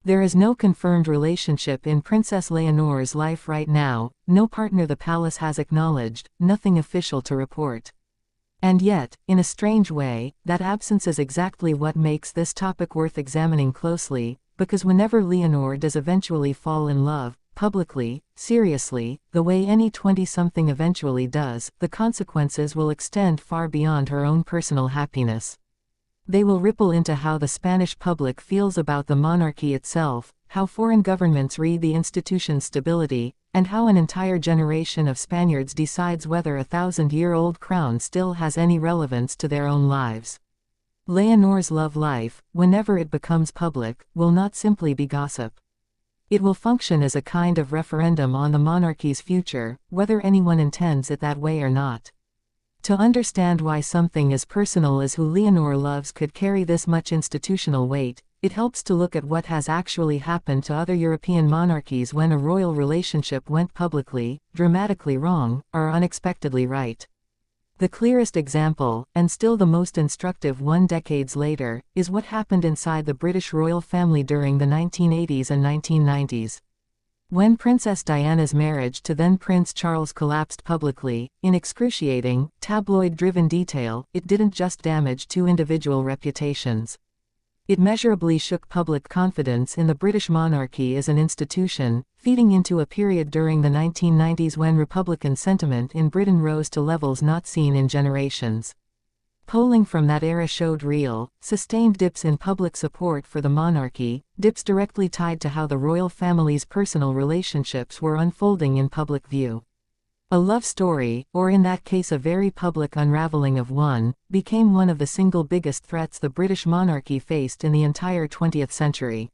There is no confirmed relationship in Princess Leonor's life right now, no partner the palace has acknowledged, nothing official to report. And yet, in a strange way, that absence is exactly what makes this topic worth examining closely, because whenever Leonor does eventually fall in love, publicly, seriously, the way any 20-something eventually does, the consequences will extend far beyond her own personal happiness. They will ripple into how the Spanish public feels about the monarchy itself, how foreign governments read the institution's stability, and how an entire generation of Spaniards decides whether a 1,000-year-old crown still has any relevance to their own lives. Leonor's love life, whenever it becomes public, will not simply be gossip. It will function as a kind of referendum on the monarchy's future, whether anyone intends it that way or not. To understand why something as personal as who Leonor loves could carry this much institutional weight, it helps to look at what has actually happened to other European monarchies when a royal relationship went publicly, dramatically wrong, or unexpectedly right. The clearest example, and still the most instructive one decades later, is what happened inside the British royal family during the 1980s and 1990s. When Princess Diana's marriage to then Prince Charles collapsed publicly, in excruciating, tabloid-driven detail, it didn't just damage two individual reputations. It measurably shook public confidence in the British monarchy as an institution, feeding into a period during the 1990s when Republican sentiment in Britain rose to levels not seen in generations. Polling from that era showed real, sustained dips in public support for the monarchy, dips directly tied to how the royal family's personal relationships were unfolding in public view. A love story, or in that case a very public unraveling of one, became one of the single biggest threats the British monarchy faced in the entire 20th century.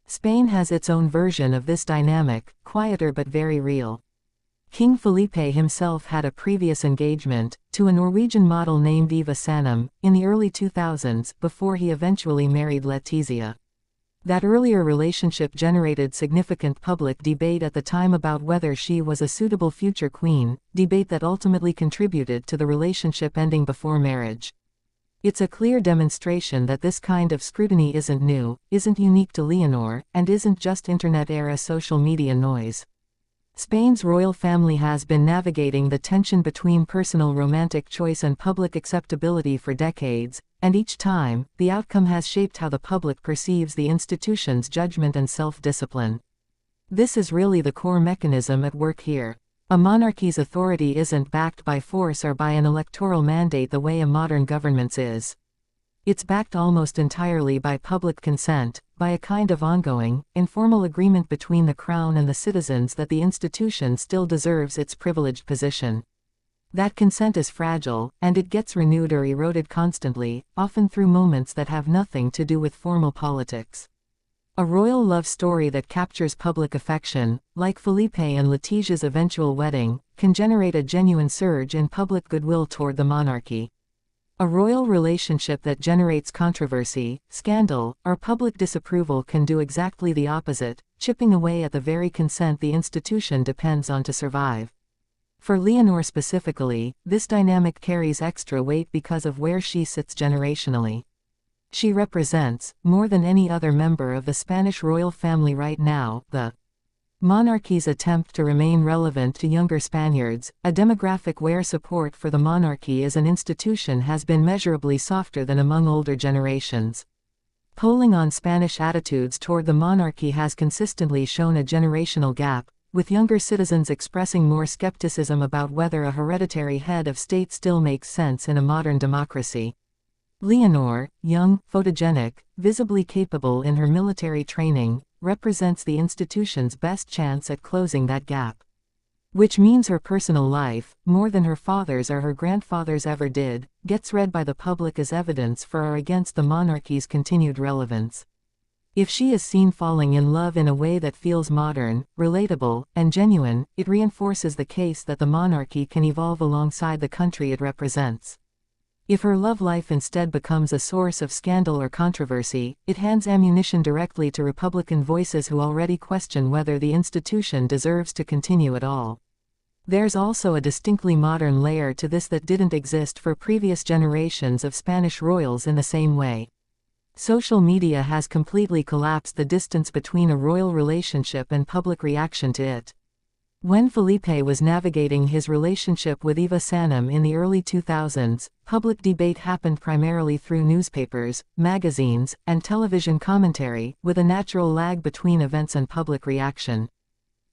Spain has its own version of this dynamic, quieter but very real. King Felipe himself had a previous engagement, to a Norwegian model named Eva Sannem, in the early 2000s, before he eventually married Letizia. That earlier relationship generated significant public debate at the time about whether she was a suitable future queen, debate that ultimately contributed to the relationship ending before marriage. It's a clear demonstration that this kind of scrutiny isn't new, isn't unique to Leonor, and isn't just internet-era social media noise. Spain's royal family has been navigating the tension between personal romantic choice and public acceptability for decades, and each time, the outcome has shaped how the public perceives the institution's judgment and self-discipline. This is really the core mechanism at work here. A monarchy's authority isn't backed by force or by an electoral mandate the way a modern government's is. It's backed almost entirely by public consent, by a kind of ongoing, informal agreement between the crown and the citizens that the institution still deserves its privileged position. That consent is fragile, and it gets renewed or eroded constantly, often through moments that have nothing to do with formal politics. A royal love story that captures public affection, like Felipe and Letizia's eventual wedding, can generate a genuine surge in public goodwill toward the monarchy. A royal relationship that generates controversy, scandal, or public disapproval can do exactly the opposite, chipping away at the very consent the institution depends on to survive. For Leonor specifically, this dynamic carries extra weight because of where she sits generationally. She represents, more than any other member of the Spanish royal family right now, the monarchy's attempt to remain relevant to younger Spaniards, a demographic where support for the monarchy as an institution has been measurably softer than among older generations. Polling on Spanish attitudes toward the monarchy has consistently shown a generational gap, with younger citizens expressing more skepticism about whether a hereditary head of state still makes sense in a modern democracy. Leonor, young, photogenic, visibly capable in her military training, represents the institution's best chance at closing that gap. Which means her personal life, more than her father's or her grandfather's ever did, gets read by the public as evidence for or against the monarchy's continued relevance. If she is seen falling in love in a way that feels modern, relatable, and genuine, it reinforces the case that the monarchy can evolve alongside the country it represents. If her love life instead becomes a source of scandal or controversy, it hands ammunition directly to Republican voices who already question whether the institution deserves to continue at all. There's also a distinctly modern layer to this that didn't exist for previous generations of Spanish royals in the same way. Social media has completely collapsed the distance between a royal relationship and public reaction to it. When Felipe was navigating his relationship with Eva Sanam in the early 2000s, public debate happened primarily through newspapers, magazines, and television commentary, with a natural lag between events and public reaction.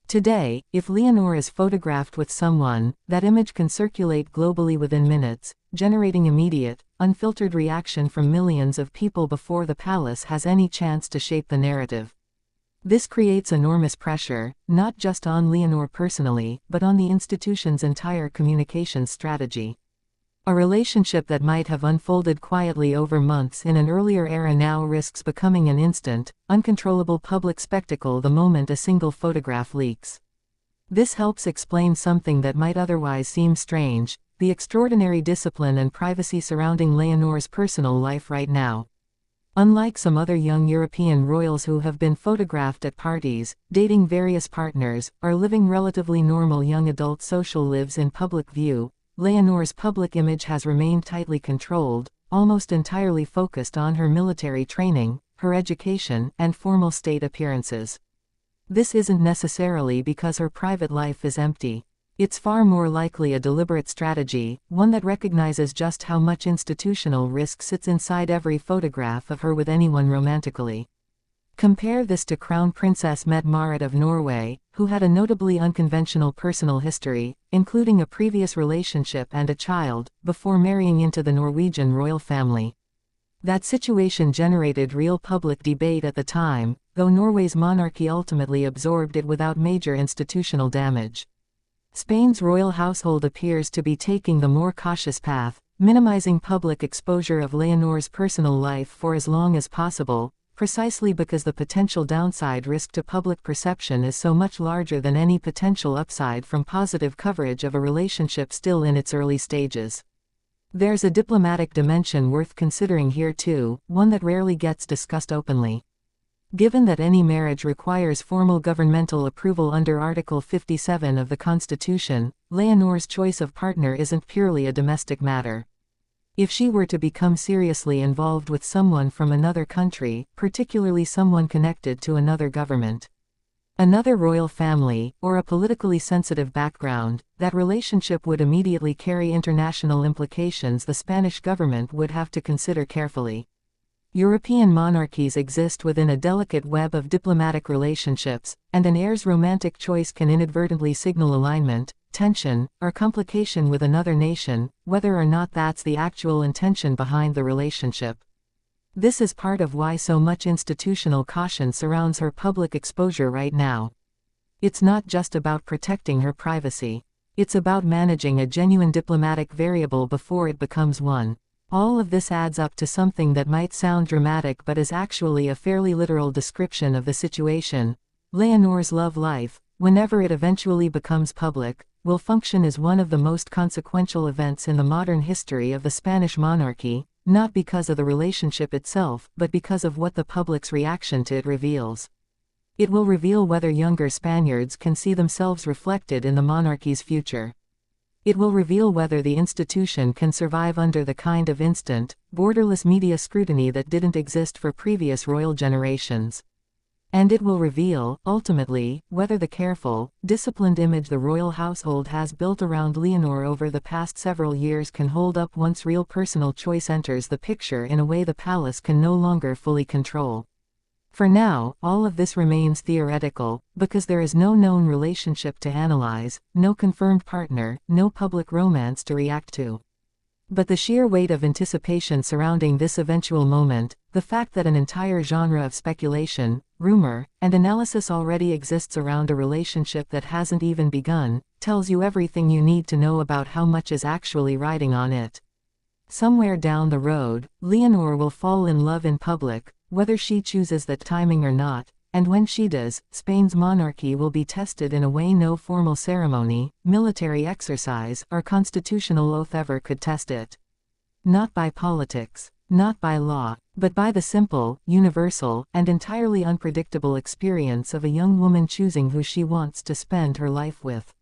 Today, if Leonor is photographed with someone, that image can circulate globally within minutes, generating immediate, unfiltered reaction from millions of people before the palace has any chance to shape the narrative. This creates enormous pressure, not just on Leonor personally, but on the institution's entire communications strategy. A relationship that might have unfolded quietly over months in an earlier era now risks becoming an instant, uncontrollable public spectacle the moment a single photograph leaks. This helps explain something that might otherwise seem strange: the extraordinary discipline and privacy surrounding Leonor's personal life right now. Unlike some other young European royals who have been photographed at parties, dating various partners, or living relatively normal young adult social lives in public view, Leonor's public image has remained tightly controlled, almost entirely focused on her military training, her education, and formal state appearances. This isn't necessarily because her private life is empty. It's far more likely a deliberate strategy, one that recognizes just how much institutional risk sits inside every photograph of her with anyone romantically. Compare this to Crown Princess Mette-Marit of Norway, who had a notably unconventional personal history, including a previous relationship and a child, before marrying into the Norwegian royal family. That situation generated real public debate at the time, though Norway's monarchy ultimately absorbed it without major institutional damage. Spain's royal household appears to be taking the more cautious path, minimizing public exposure of Leonor's personal life for as long as possible, precisely because the potential downside risk to public perception is so much larger than any potential upside from positive coverage of a relationship still in its early stages. There's a diplomatic dimension worth considering here too, one that rarely gets discussed openly. Given that any marriage requires formal governmental approval under Article 57 of the Constitution, Leonor's choice of partner isn't purely a domestic matter. If she were to become seriously involved with someone from another country, particularly someone connected to another government, another royal family, or a politically sensitive background, that relationship would immediately carry international implications the Spanish government would have to consider carefully. European monarchies exist within a delicate web of diplomatic relationships, and an heir's romantic choice can inadvertently signal alignment, tension, or complication with another nation, whether or not that's the actual intention behind the relationship. This is part of why so much institutional caution surrounds her public exposure right now. It's not just about protecting her privacy. It's about managing a genuine diplomatic variable before it becomes one. All of this adds up to something that might sound dramatic but is actually a fairly literal description of the situation. Leonor's love life, whenever it eventually becomes public, will function as one of the most consequential events in the modern history of the Spanish monarchy, not because of the relationship itself, but because of what the public's reaction to it reveals. It will reveal whether younger Spaniards can see themselves reflected in the monarchy's future. It will reveal whether the institution can survive under the kind of instant, borderless media scrutiny that didn't exist for previous royal generations. And it will reveal, ultimately, whether the careful, disciplined image the royal household has built around Leonor over the past several years can hold up once real personal choice enters the picture in a way the palace can no longer fully control. For now, all of this remains theoretical, because there is no known relationship to analyze, no confirmed partner, no public romance to react to. But the sheer weight of anticipation surrounding this eventual moment, the fact that an entire genre of speculation, rumor, and analysis already exists around a relationship that hasn't even begun, tells you everything you need to know about how much is actually riding on it. Somewhere down the road, Leonor will fall in love in public, whether she chooses that timing or not, and when she does, Spain's monarchy will be tested in a way no formal ceremony, military exercise, or constitutional oath ever could test it. Not by politics, not by law, but by the simple, universal, and entirely unpredictable experience of a young woman choosing who she wants to spend her life with.